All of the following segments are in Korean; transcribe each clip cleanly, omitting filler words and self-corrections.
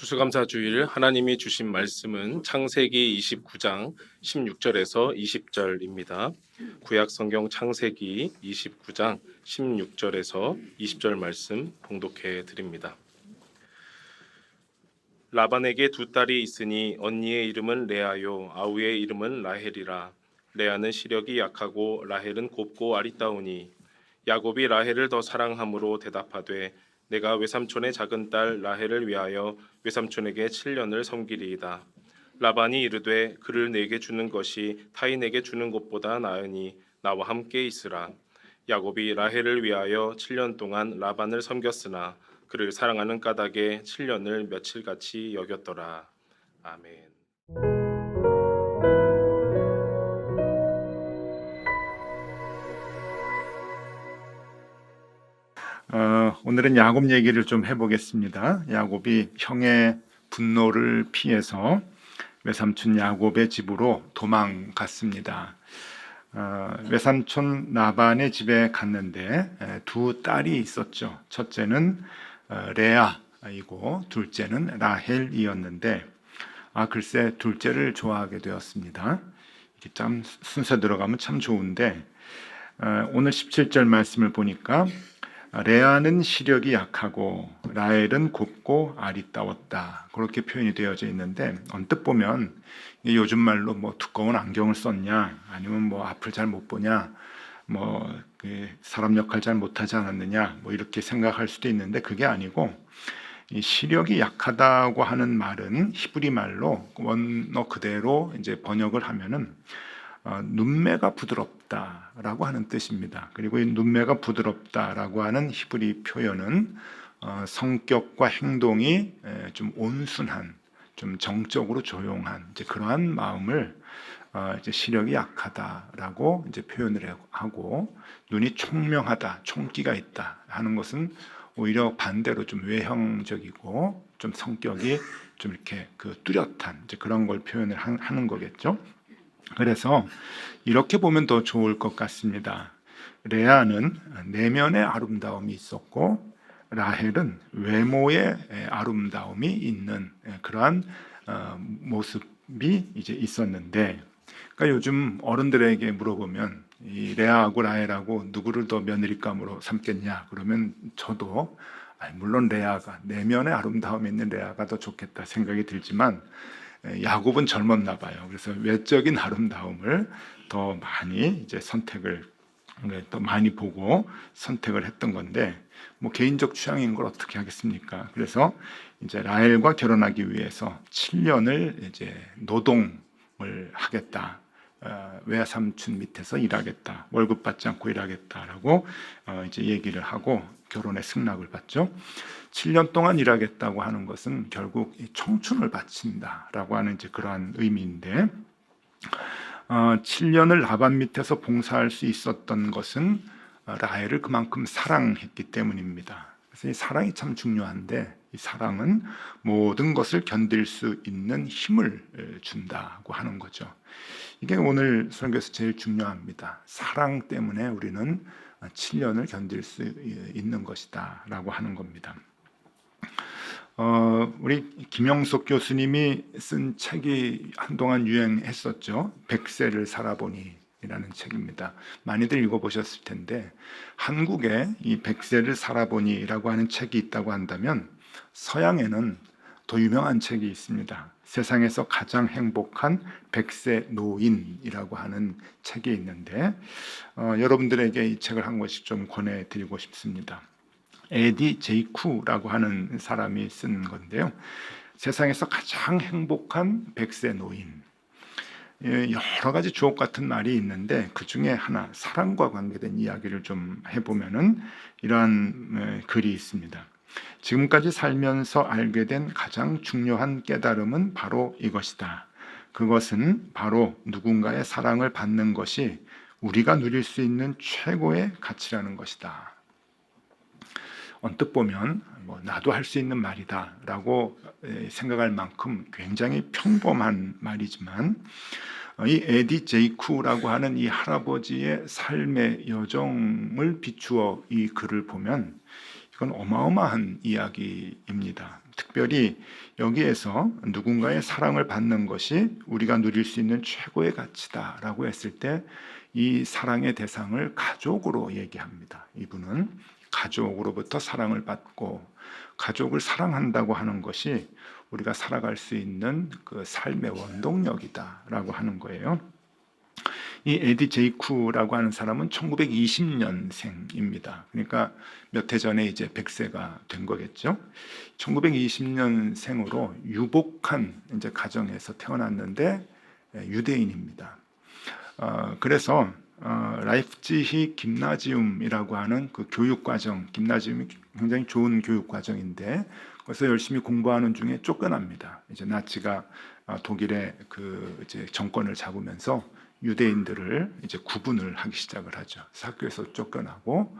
추수감사 주일 하나님이 주신 말씀은 창세기 29장 16절에서 20절입니다. 구약 성경 창세기 29장 16절에서 20절 말씀 봉독해 드립니다. 라반에게 두 딸이 있으니 언니의 이름은 레아요 아우의 이름은 라헬이라. 레아는 시력이 약하고 라헬은 곱고 아리따우니 야곱이 라헬을 더 사랑함으로 대답하되 내가 외삼촌의 작은 딸 라헬을 위하여 외삼촌에게 7년을 섬기리이다. 라반이 이르되 그를 내게 주는 것이 타인에게 주는 것보다 나으니 나와 함께 있으라. 야곱이 라헬을 위하여 7년 동안 라반을 섬겼으나 그를 사랑하는 까닭에 7년을 며칠같이 여겼더라. 아멘. 오늘은 야곱 얘기를 좀 해보겠습니다. 야곱이 형의 분노를 피해서 외삼촌 야곱의 집으로 도망갔습니다. 외삼촌 라반의 집에 갔는데 두 딸이 있었죠. 첫째는 레아이고 둘째는 라헬이었는데 글쎄 둘째를 좋아하게 되었습니다. 이게 참 순서 들어가면 참 좋은데 오늘 17절 말씀을 보니까 레아는 시력이 약하고 라헬은 곱고 아리따웠다, 그렇게 표현이 되어져 있는데 언뜻 보면 요즘 말로 뭐 두꺼운 안경을 썼냐, 아니면 뭐 앞을 잘 못 보냐, 뭐 사람 역할 잘 못하지 않았느냐, 뭐 이렇게 생각할 수도 있는데 그게 아니고, 이 시력이 약하다고 하는 말은 히브리 말로 원어 그대로 이제 번역을 하면은 눈매가 부드럽다라고 하는 뜻입니다. 그리고 이 눈매가 부드럽다라고 하는 히브리 표현은 성격과 행동이 좀 온순한, 좀 정적으로 조용한 이제 그러한 마음을 이제 시력이 약하다라고 이제 표현을 하고, 눈이 총명하다, 총기가 있다 하는 것은 오히려 반대로 좀 외형적이고 좀 성격이 좀 이렇게 뚜렷한 이제 그런 걸 표현을 하는 거겠죠. 그래서 이렇게 보면 더 좋을 것 같습니다. 레아는 내면의 아름다움이 있었고 라헬은 외모의 아름다움이 있는 그러한 모습이 이제 있었는데, 그러니까 요즘 어른들에게 물어보면 이 레아하고 라헬하고 누구를 더 며느리감으로 삼겠냐 그러면 저도 물론 레아가, 내면의 아름다움이 있는 레아가 더 좋겠다 생각이 들지만 야곱은 젊었나 봐요. 그래서 외적인 아름다움을 더 많이 이제 더 많이 보고 선택을 했던 건데, 뭐 개인적 취향인 걸 어떻게 하겠습니까? 그래서 이제 라헬과 결혼하기 위해서 7년을 이제 노동을 하겠다. 외삼촌 밑에서 일하겠다. 월급 받지 않고 일하겠다라고 이제 얘기를 하고 결혼에 승낙을 받죠. 7년 동안 일하겠다고 하는 것은 결국 청춘을 바친다라고 하는 이제 그러한 의미인데, 7년을 라반 밑에서 봉사할 수 있었던 것은 라헬을 그만큼 사랑했기 때문입니다. 그래서 이 사랑이 참 중요한데, 이 사랑은 모든 것을 견딜 수 있는 힘을 준다고 하는 거죠. 이게 오늘 설교에서 제일 중요합니다. 사랑 때문에 우리는 7년을 견딜 수 있는 것이다 라고 하는 겁니다. 우리 김영석 교수님이 쓴 책이 한동안 유행했었죠. 100세를 살아보니 이라는 책입니다. 많이들 읽어보셨을 텐데, 한국에 이 100세를 살아보니라고 하는 책이 있다고 한다면 서양에는 더 유명한 책이 있습니다. 세상에서 가장 행복한 100세 노인이라고 하는 책이 있는데 여러분들에게 이 책을 한 권씩 좀 권해드리고 싶습니다. 에디 제이쿠라고 하는 사람이 쓴 건데요. 세상에서 가장 행복한 100세 노인. 여러 가지 주옥 같은 말이 있는데 그 중에 하나, 사랑과 관계된 이야기를 좀 해보면은 이러한 글이 있습니다. 지금까지 살면서 알게 된 가장 중요한 깨달음은 바로 이것이다. 그것은 바로 누군가의 사랑을 받는 것이 우리가 누릴 수 있는 최고의 가치라는 것이다. 언뜻 보면 나도 할 수 있는 말이다 라고 생각할 만큼 굉장히 평범한 말이지만, 이 에디 제이쿠라고 하는 이 할아버지의 삶의 여정을 비추어 이 글을 보면 이건 어마어마한 이야기입니다. 특별히 여기에서 누군가의 사랑을 받는 것이 우리가 누릴 수 있는 최고의 가치다라고 했을 때 이 사랑의 대상을 가족으로 얘기합니다. 이분은 가족으로부터 사랑을 받고 가족을 사랑한다고 하는 것이 우리가 살아갈 수 있는 그 삶의 원동력이다라고 하는 거예요. 이 에디 제이쿠라고 하는 사람은 1920년생입니다. 그러니까 몇 해 전에 이제 100세가 된 거겠죠. 1920년생으로 유복한 이제 가정에서 태어났는데 유대인입니다. 그래서 라이프치히 김나지움이라고 하는 그 교육 과정, 김나지움이 굉장히 좋은 교육 과정인데 그래서 열심히 공부하는 중에 쫓겨납니다. 이제 나치가 독일의 그 이제 정권을 잡으면서 유대인들을 이제 구분을 하기 시작을 하죠. 학교에서 쫓겨나고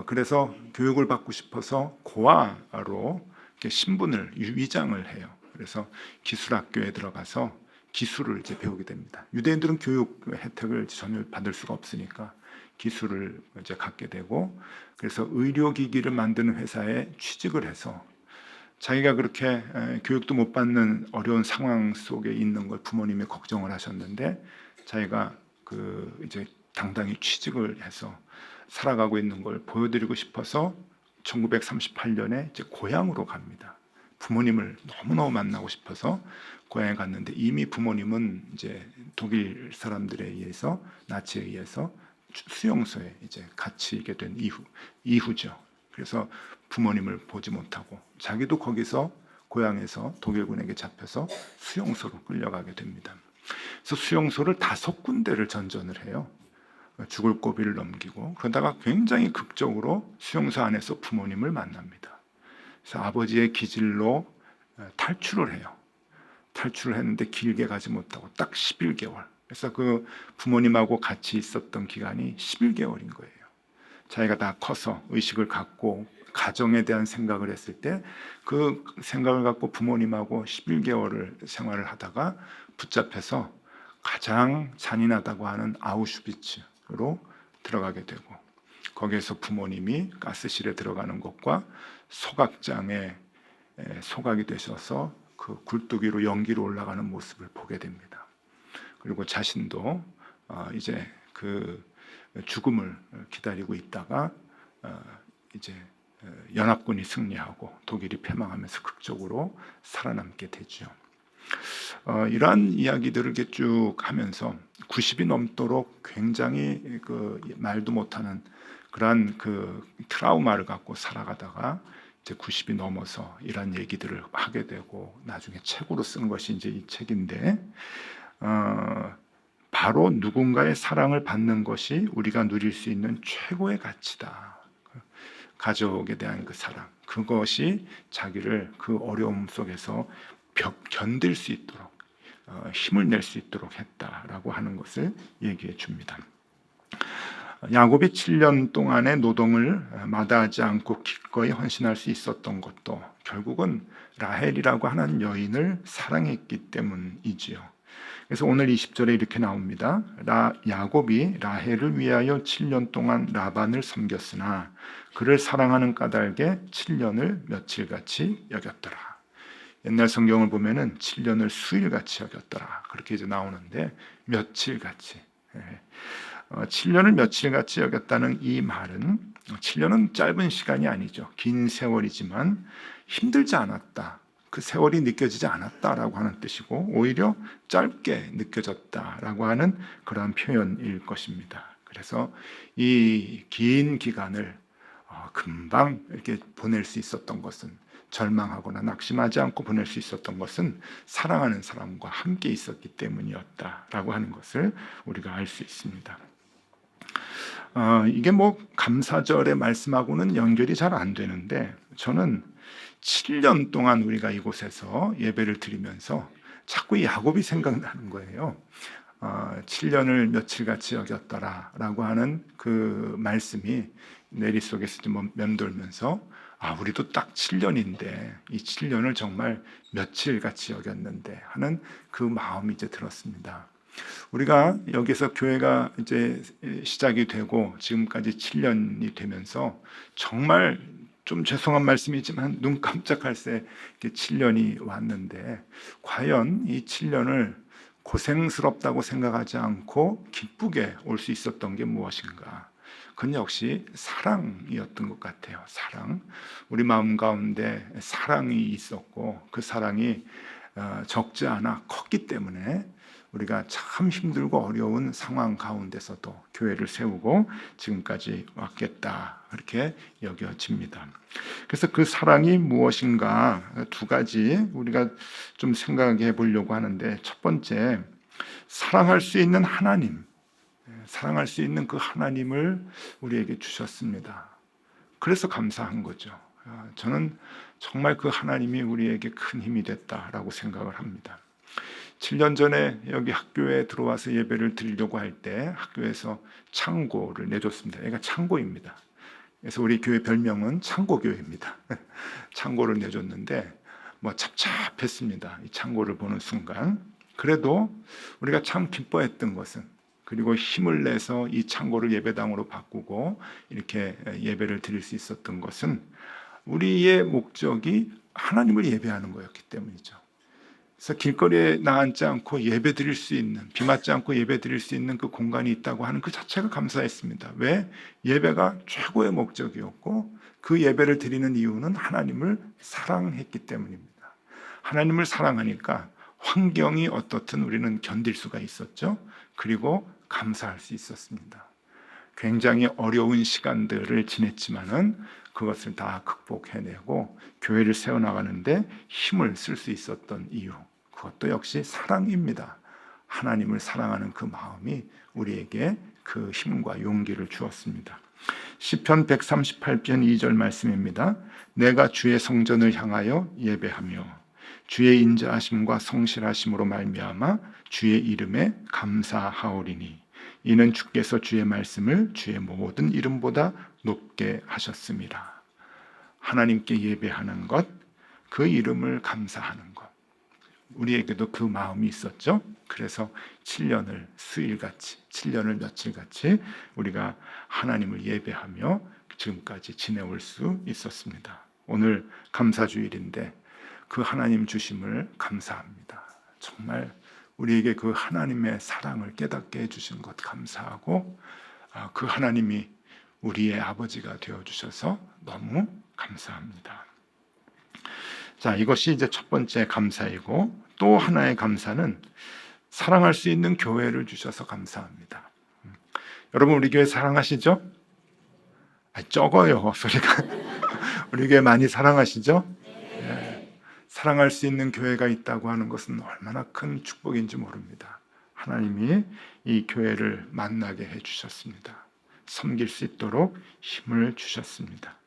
그래서 교육을 받고 싶어서 고아로 신분을 위장을 해요. 그래서 기술학교에 들어가서 기술을 이제 배우게 됩니다. 유대인들은 교육 혜택을 전혀 받을 수가 없으니까 기술을 이제 갖게 되고 그래서 의료기기를 만드는 회사에 취직을 해서 자기가 그렇게 교육도 못 받는 어려운 상황 속에 있는 걸 부모님이 걱정을 하셨는데 자기가 그 이제 당당히 취직을 해서 살아가고 있는 걸 보여드리고 싶어서 1938년에 이제 고향으로 갑니다. 부모님을 너무너무 만나고 싶어서 고향에 갔는데 이미 부모님은 이제 독일 사람들에 의해서 나치에 의해서 수용소에 이제 갇히게 된 이후죠. 그래서 부모님을 보지 못하고 자기도 거기서 고향에서 독일군에게 잡혀서 수용소로 끌려가게 됩니다. 그래서 수용소를 5군데를 전전을 해요. 죽을 고비를 넘기고 그러다가 굉장히 극적으로 수용소 안에서 부모님을 만납니다. 그래서 아버지의 기질로 탈출을 해요. 탈출을 했는데 길게 가지 못하고 딱 11개월. 그래서 그 부모님하고 같이 있었던 기간이 11개월인 거예요. 자기가 다 커서 의식을 갖고 가정에 대한 생각을 했을 때 그 생각을 갖고 부모님하고 11개월을 생활을 하다가 붙잡혀서 가장 잔인하다고 하는 아우슈비츠로 들어가게 되고 거기에서 부모님이 가스실에 들어가는 것과 소각장에 소각이 되셔서 그 굴뚝 위로 연기로 올라가는 모습을 보게 됩니다. 그리고 자신도 이제 그 죽음을 기다리고 있다가 이제 연합군이 승리하고 독일이 패망하면서 극적으로 살아남게 되죠. 이러한 이야기들을 이렇게 쭉 하면서 90이 넘도록 굉장히 그 말도 못하는 그러한 그 트라우마를 갖고 살아가다가 이제 90이 넘어서 이런 얘기들을 하게 되고 나중에 책으로 쓴 것이 이제 이 책인데 바로 누군가의 사랑을 받는 것이 우리가 누릴 수 있는 최고의 가치다. 가족에 대한 그 사랑, 그것이 자기를 그 어려움 속에서 견딜 수 있도록 힘을 낼 수 있도록 했다라고 하는 것을 얘기해 줍니다. 야곱이 7년 동안의 노동을 마다하지 않고 기꺼이 헌신할 수 있었던 것도 결국은 라헬이라고 하는 여인을 사랑했기 때문이지요. 그래서 오늘 20절에 이렇게 나옵니다. 야곱이 라헬을 위하여 7년 동안 라반을 섬겼으나 그를 사랑하는 까닭에 7년을 며칠같이 여겼더라. 옛날 성경을 보면은 7년을 수일같이 여겼더라. 그렇게 이제 나오는데 며칠같이. 7년을 며칠같이 여겼다는 이 말은 7년은 짧은 시간이 아니죠. 긴 세월이지만 힘들지 않았다. 그 세월이 느껴지지 않았다라고 하는 뜻이고 오히려 짧게 느껴졌다라고 하는 그러한 표현일 것입니다. 그래서 이 긴 기간을 금방 이렇게 보낼 수 있었던 것은 절망하거나 낙심하지 않고 보낼 수 있었던 것은 사랑하는 사람과 함께 있었기 때문이었다라고 하는 것을 우리가 알 수 있습니다. 이게 뭐 감사절의 말씀하고는 연결이 잘 안 되는데 저는 7년 동안 우리가 이곳에서 예배를 드리면서 자꾸 야곱이 생각나는 거예요. 7년을 며칠같이 여겼더라라고 하는 그 말씀이 내리 속에서 좀 맴돌면서 우리도 딱 7년인데 이 7년을 정말 며칠같이 여겼는데 하는 그 마음이 이제 들었습니다. 우리가 여기서 교회가 이제 시작이 되고 지금까지 7년이 되면서 정말 좀 죄송한 말씀이지만 눈 깜짝할 새 7년이 왔는데 과연 이 7년을 고생스럽다고 생각하지 않고 기쁘게 올 수 있었던 게 무엇인가? 그건 역시 사랑이었던 것 같아요. 사랑. 우리 마음 가운데 사랑이 있었고 그 사랑이 적지 않아 컸기 때문에 우리가 참 힘들고 어려운 상황 가운데서도 교회를 세우고 지금까지 왔겠다 그렇게 여겨집니다. 그래서 그 사랑이 무엇인가 두 가지 우리가 좀 생각해 보려고 하는데, 첫 번째, 사랑할 수 있는 하나님, 사랑할 수 있는 그 하나님을 우리에게 주셨습니다. 그래서 감사한 거죠. 저는 정말 그 하나님이 우리에게 큰 힘이 됐다라고 생각을 합니다. 7년 전에 여기 학교에 들어와서 예배를 드리려고 할 때 학교에서 창고를 내줬습니다. 얘가 창고입니다. 그래서 우리 교회 별명은 창고교회입니다. 창고를 내줬는데 찹찹했습니다. 이 창고를 보는 순간. 그래도 우리가 참 기뻐했던 것은, 그리고 힘을 내서 이 창고를 예배당으로 바꾸고 이렇게 예배를 드릴 수 있었던 것은 우리의 목적이 하나님을 예배하는 거였기 때문이죠. 그래서 길거리에 나앉지 않고 예배 드릴 수 있는, 비 맞지 않고 예배 드릴 수 있는 그 공간이 있다고 하는 그 자체가 감사했습니다. 왜? 예배가 최고의 목적이었고 그 예배를 드리는 이유는 하나님을 사랑했기 때문입니다. 하나님을 사랑하니까 환경이 어떻든 우리는 견딜 수가 있었죠. 그리고 감사할 수 있었습니다. 굉장히 어려운 시간들을 지냈지만은 그것을 다 극복해내고 교회를 세워나가는데 힘을 쓸 수 있었던 이유, 그것도 역시 사랑입니다. 하나님을 사랑하는 그 마음이 우리에게 그 힘과 용기를 주었습니다. 시편 138편 2절 말씀입니다. 내가 주의 성전을 향하여 예배하며 주의 인자하심과 성실하심으로 말미암아 주의 이름에 감사하오리니 이는 주께서 주의 말씀을 주의 모든 이름보다 높게 하셨습니다. 하나님께 예배하는 것, 그 이름을 감사하는 것, 우리에게도 그 마음이 있었죠. 그래서 7년을 수일같이, 7년을 며칠같이 우리가 하나님을 예배하며 지금까지 지내올 수 있었습니다. 오늘 감사주일인데 그 하나님 주심을 감사합니다. 정말 우리에게 그 하나님의 사랑을 깨닫게 해주신 것 감사하고, 그 하나님이 우리의 아버지가 되어주셔서 너무 감사합니다. 자, 이것이 이제 첫 번째 감사이고, 또 하나의 감사는 사랑할 수 있는 교회를 주셔서 감사합니다. 여러분, 우리 교회 사랑하시죠? 적어요, 소리가. 우리 교회 많이 사랑하시죠? 사랑할 수 있는 교회가 있다고 하는 것은 얼마나 큰 축복인지 모릅니다. 하나님이 이 교회를 만나게 해주셨습니다. 섬길 수 있도록 힘을 주셨습니다.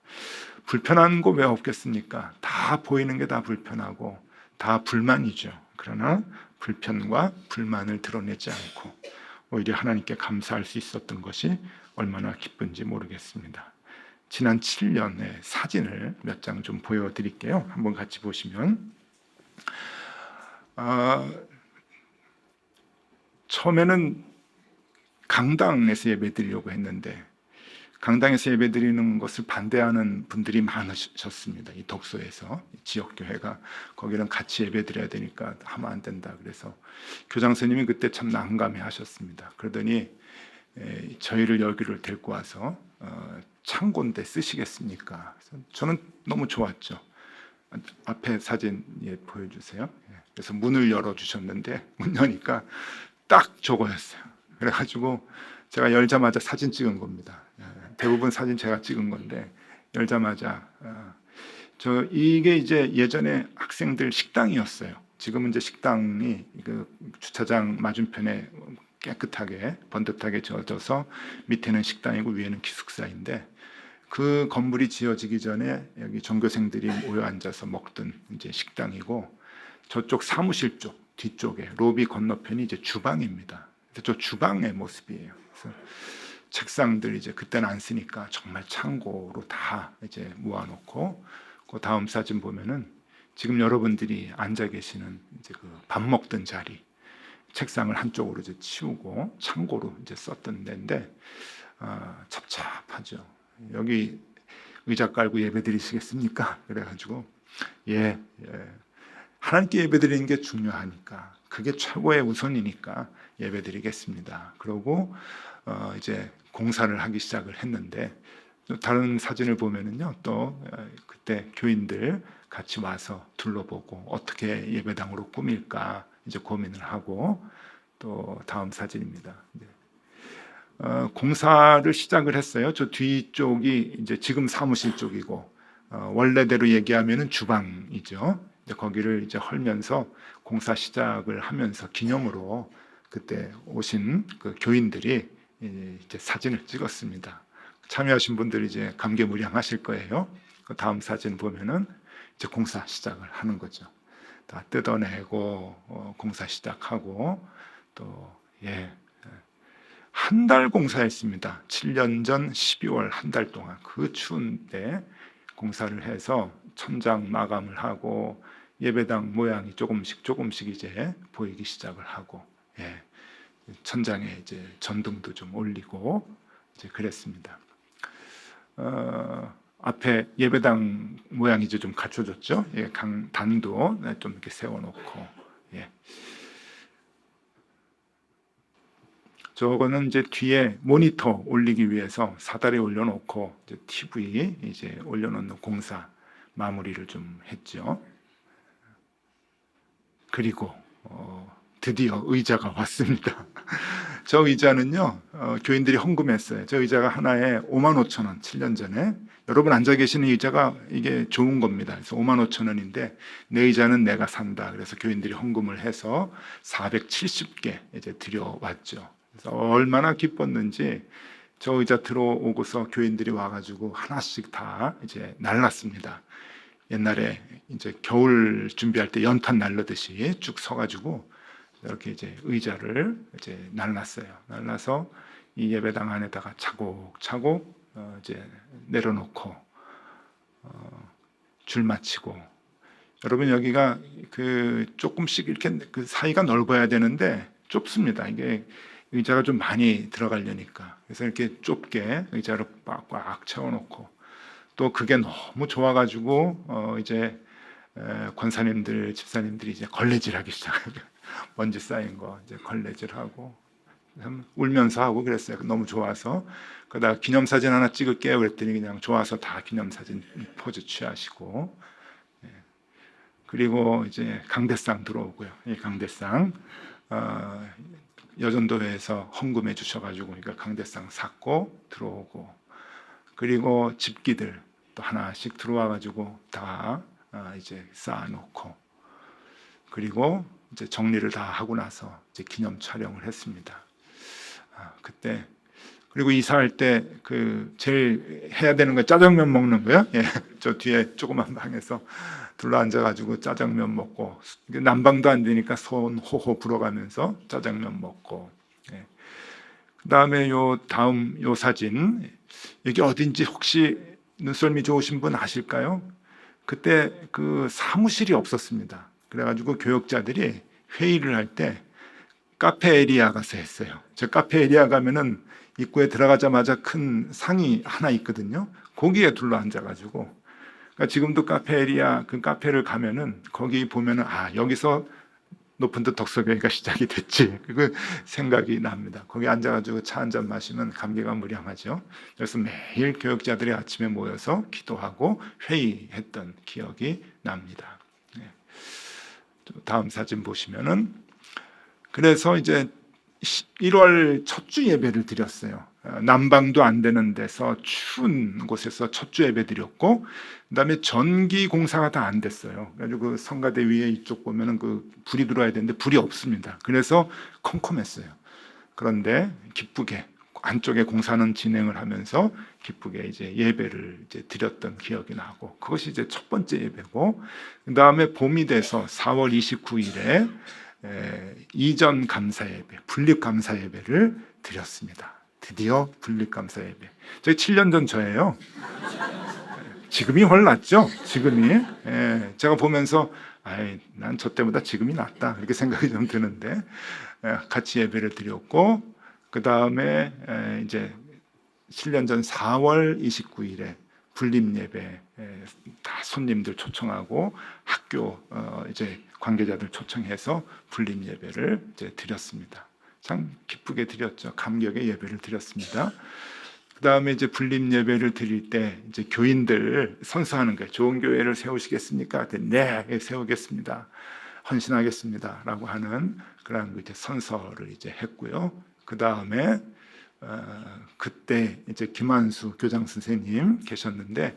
불편한 거 왜 없겠습니까? 다 보이는 게 다 불편하고 다 불만이죠. 그러나 불편과 불만을 드러내지 않고 오히려 하나님께 감사할 수 있었던 것이 얼마나 기쁜지 모르겠습니다. 지난 7년의 사진을 몇 장 좀 보여드릴게요. 한번 같이 보시면, 처음에는 강당에서 예배드리려고 했는데 강당에서 예배드리는 것을 반대하는 분들이 많으셨습니다. 이 덕소에서 지역교회가 거기는 같이 예배드려야 되니까 하면 안 된다. 그래서 교장선생님이 그때 참 난감해 하셨습니다. 그러더니 저희를 여기를 데리고 와서 창고인데 쓰시겠습니까? 그래서 저는 너무 좋았죠. 앞에 사진 보여주세요. 그래서 문을 열어주셨는데 문 여니까 딱 저거였어요. 그래가지고 제가 열자마자 사진 찍은 겁니다. 대부분 사진 제가 찍은 건데 열자마자 이게 이제 예전에 학생들 식당이었어요. 지금은 이제 식당이 그 주차장 맞은편에 깨끗하게 번듯하게 지어져서 밑에는 식당이고 위에는 기숙사인데, 그 건물이 지어지기 전에 여기 전교생들이 모여 앉아서 먹던 이제 식당이고, 저쪽 사무실 쪽 뒤쪽에 로비 건너편이 이제 주방입니다. 저 주방의 모습이에요. 그래서 책상들 이제 그때는 안 쓰니까 정말 창고로 다 이제 모아놓고, 그 다음 사진 보면은 지금 여러분들이 앉아 계시는 이제 그 밥 먹던 자리, 책상을 한쪽으로 이제 치우고 창고로 이제 썼던 데인데 찹찹하죠. 여기 의자 깔고 예배 드리시겠습니까? 그래가지고 예, 하나님께 예배 드리는 게 중요하니까 그게 최고의 우선이니까 예배 드리겠습니다. 그러고 이제 공사를 하기 시작을 했는데 또 다른 사진을 보면은요 또 그때 교인들 같이 와서 둘러보고 어떻게 예배당으로 꾸밀까 이제 고민을 하고 또 다음 사진입니다. 공사를 시작을 했어요. 저 뒤쪽이 이제 지금 사무실 쪽이고 원래대로 얘기하면은 주방이죠. 거기를 이제 헐면서 공사 시작을 하면서 기념으로 그때 오신 그 교인들이 이제 사진을 찍었습니다. 참여하신 분들이 이제 감개무량하실 거예요. 그 다음 사진 보면은 이제 공사 시작을 하는 거죠. 다 뜯어내고 공사 시작하고 또 한 달 공사했습니다. 7년 전 12월 한 달 동안 그 추운 때 공사를 해서 천장 마감을 하고 예배당 모양이 조금씩 이제 보이기 시작을 하고 천장에 이제 전등도 좀 올리고 이제 그랬습니다. 앞에 예배당 모양이 이제 좀 갖춰졌죠. 단도 좀 이렇게 세워놓고 저거는 이제 뒤에 모니터 올리기 위해서 사다리 올려놓고 이제 TV 이제 올려놓는 공사 마무리를 좀 했죠. 그리고 드디어 의자가 왔습니다. 저 의자는요 교인들이 헌금했어요. 저 의자가 하나에 55,000원 7년 전에 여러분 앉아 계시는 의자가 이게 좋은 겁니다. 그래서 55,000원인데 내 의자는 내가 산다. 그래서 교인들이 헌금을 해서 470개 이제 들여왔죠. 그래서 얼마나 기뻤는지 저 의자 들어오고서 교인들이 와가지고 하나씩 다 이제 날랐습니다. 옛날에 이제 겨울 준비할 때 연탄 날르듯이 쭉 서가지고 이렇게 이제 의자를 이제 날랐어요. 날라서 이 예배당 안에다가 차곡차곡 이제 내려놓고 줄 맞추고 여러분 여기가 그 조금씩 이렇게 그 사이가 넓어야 되는데 좁습니다. 이게 의자가 좀 많이 들어가려니까 그래서 이렇게 좁게 의자를 꽉꽉 채워놓고 또 그게 너무 좋아가지고 이제 권사님들 집사님들이 이제 걸레질하기 시작해요. 먼지 쌓인 거 이제 걸레질하고 울면서 하고 그랬어요. 너무 좋아서 그러다가 기념사진 하나 찍을게요 그랬더니 그냥 좋아서 다 기념사진 포즈 취하시고 그리고 이제 강대상 들어오고요. 이 강대상 여전도회에서 헌금해 주셔가지고 그러니까 강대상 샀고 들어오고 그리고 집기들 또 하나씩 들어와가지고 다 이제 쌓아놓고 그리고 이제 정리를 다 하고 나서 이제 기념 촬영을 했습니다. 그때 그리고 이사할 때 그 제일 해야 되는 거 짜장면 먹는 거요. 저 뒤에 조그만 방에서 둘러 앉아가지고 짜장면 먹고 난방도 안 되니까 손 호호 불어가면서 짜장면 먹고 그 다음에 다음 사진 여기 어딘지 혹시 눈썰미 좋으신 분 아실까요? 그때 그 사무실이 없었습니다. 그래가지고 교역자들이 회의를 할 때 카페 에리아 가서 했어요. 저 카페 에리아 가면은 입구에 들어가자마자 큰 상이 하나 있거든요. 거기에 둘러 앉아가지고 그러니까 지금도 카페 에리아 그 카페를 가면은 거기 보면은 여기서 높은 듯 덕서교회가 시작이 됐지 그 생각이 납니다. 거기 앉아가지고 차 한 잔 마시면 감개가 무량하죠. 그래서 매일 교역자들이 아침에 모여서 기도하고 회의했던 기억이 납니다. 다음 사진 보시면은 그래서 이제 1월 첫 주 예배를 드렸어요. 난방도 안 되는 데서 추운 곳에서 첫 주 예배 드렸고 그다음에 전기 공사가 다 안 됐어요. 그래가지고 그 성가대 위에 이쪽 보면은 그 불이 들어와야 되는데 불이 없습니다. 그래서 컴컴했어요. 그런데 기쁘게 안쪽에 공사는 진행을 하면서 기쁘게 이제 예배를 이제 드렸던 기억이 나고 그것이 이제 첫 번째 예배고 그다음에 봄이 돼서 4월 29일에 이전 감사 예배, 분립 감사 예배를 드렸습니다. 드디어 분립 감사 예배. 저희 7년 전 저예요. 지금이 훨 낫죠? 지금이. 제가 보면서 난 저 때보다 지금이 낫다 이렇게 생각이 좀 드는데 같이 예배를 드렸고 그 다음에 이제 7년 전 4월 29일에 불림 예배 다 손님들 초청하고 학교 이제 관계자들 초청해서 불림 예배를 이제 드렸습니다. 참 기쁘게 드렸죠. 감격의 예배를 드렸습니다. 그 다음에 이제 불림 예배를 드릴 때 이제 교인들 선서하는 거예요. 좋은 교회를 세우시겠습니까? 네, 세우겠습니다. 헌신하겠습니다라고 하는 그런 이제 선서를 이제 했고요. 그 다음에 그때 이제 김한수 교장 선생님 계셨는데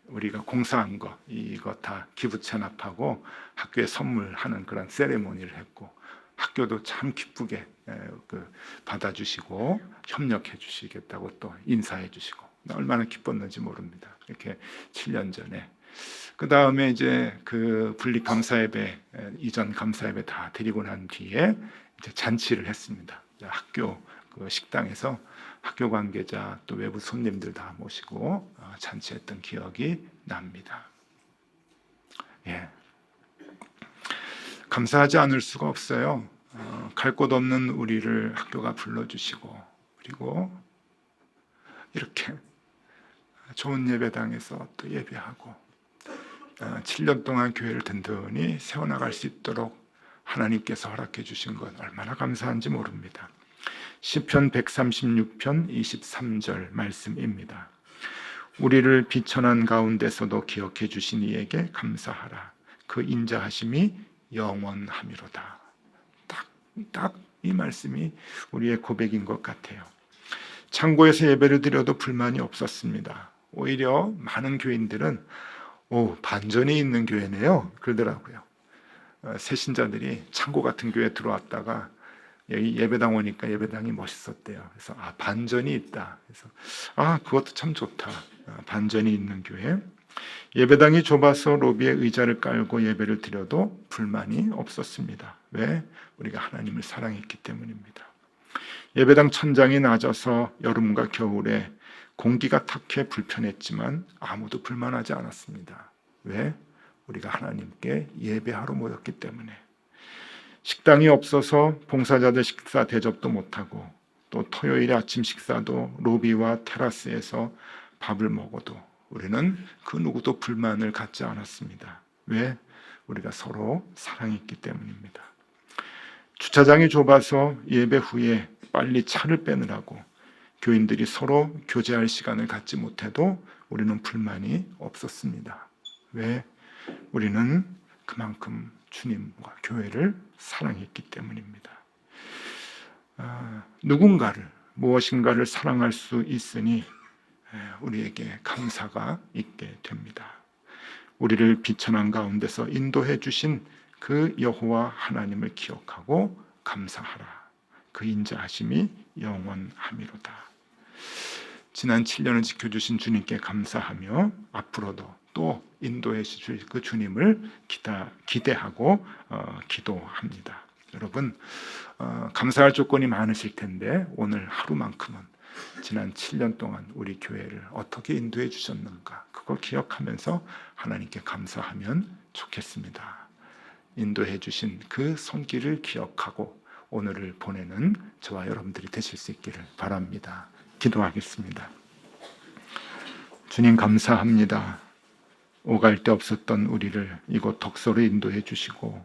우리가 공사한 거 이거 다 기부 체납하고 학교에 선물하는 그런 세레모니를 했고 학교도 참 기쁘게 받아주시고 협력해 주시겠다고 또 인사해 주시고 얼마나 기뻤는지 모릅니다. 이렇게 7년 전에. 그 다음에 이제 그 분립 감사예배 이전 감사예배 다 드리고 난 뒤에 이제 잔치를 했습니다. 학교 그 식당에서 학교 관계자 또 외부 손님들 다 모시고 잔치했던 기억이 납니다. 예. 감사하지 않을 수가 없어요. 갈 곳 없는 우리를 학교가 불러주시고 그리고 이렇게 좋은 예배당에서 또 예배하고 7년 동안 교회를 든든히 세워나갈 수 있도록 하나님께서 허락해 주신 것 얼마나 감사한지 모릅니다. 시편 136편 23절 말씀입니다. 우리를 비천한 가운데서도 기억해 주신 이에게 감사하라. 그 인자하심이 영원함이로다. 딱 이 말씀이 우리의 고백인 것 같아요. 창고에서 예배를 드려도 불만이 없었습니다. 오히려 많은 교인들은 반전이 있는 교회네요 그러더라고요. 새 신자들이 창고 같은 교회에 들어왔다가 여기 예배당 오니까 예배당이 멋있었대요. 그래서 반전이 있다. 그래서 그것도 참 좋다. 반전이 있는 교회. 예배당이 좁아서 로비에 의자를 깔고 예배를 드려도 불만이 없었습니다. 왜? 우리가 하나님을 사랑했기 때문입니다. 예배당 천장이 낮아서 여름과 겨울에 공기가 탁해 불편했지만 아무도 불만하지 않았습니다. 왜? 우리가 하나님께 예배하러 모였기 때문에. 식당이 없어서 봉사자들 식사 대접도 못하고 또 토요일에 아침 식사도 로비와 테라스에서 밥을 먹어도 우리는 그 누구도 불만을 갖지 않았습니다. 왜? 우리가 서로 사랑했기 때문입니다. 주차장이 좁아서 예배 후에 빨리 차를 빼느라고 교인들이 서로 교제할 시간을 갖지 못해도 우리는 불만이 없었습니다. 왜? 우리는 그만큼 주님과 교회를 사랑했기 때문입니다. 누군가를 무엇인가를 사랑할 수 있으니 우리에게 감사가 있게 됩니다. 우리를 비천한 가운데서 인도해 주신 그 여호와 하나님을 기억하고 감사하라. 그 인자하심이 영원함이로다. 지난 7년을 지켜주신 주님께 감사하며 앞으로도 또 인도해 주실 그 주님을 기대하고 기도합니다. 여러분 감사할 조건이 많으실 텐데 오늘 하루만큼은 지난 7년 동안 우리 교회를 어떻게 인도해 주셨는가 그걸 기억하면서 하나님께 감사하면 좋겠습니다. 인도해 주신 그 손길을 기억하고 오늘을 보내는 저와 여러분들이 되실 수 있기를 바랍니다. 기도하겠습니다. 주님 감사합니다. 오갈 데 없었던 우리를 이곳 덕소로 인도해 주시고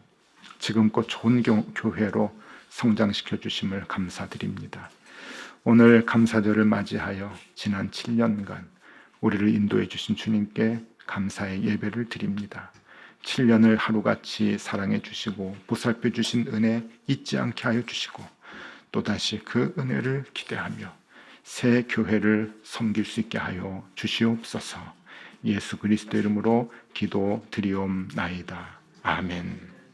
지금껏 좋은 교회로 성장시켜 주심을 감사드립니다. 오늘 감사절을 맞이하여 지난 7년간 우리를 인도해 주신 주님께 감사의 예배를 드립니다. 7년을 하루같이 사랑해 주시고 보살펴 주신 은혜 잊지 않게 하여 주시고 또다시 그 은혜를 기대하며 새 교회를 섬길 수 있게 하여 주시옵소서. 예수 그리스도 이름으로 기도드리옵나이다. 아멘.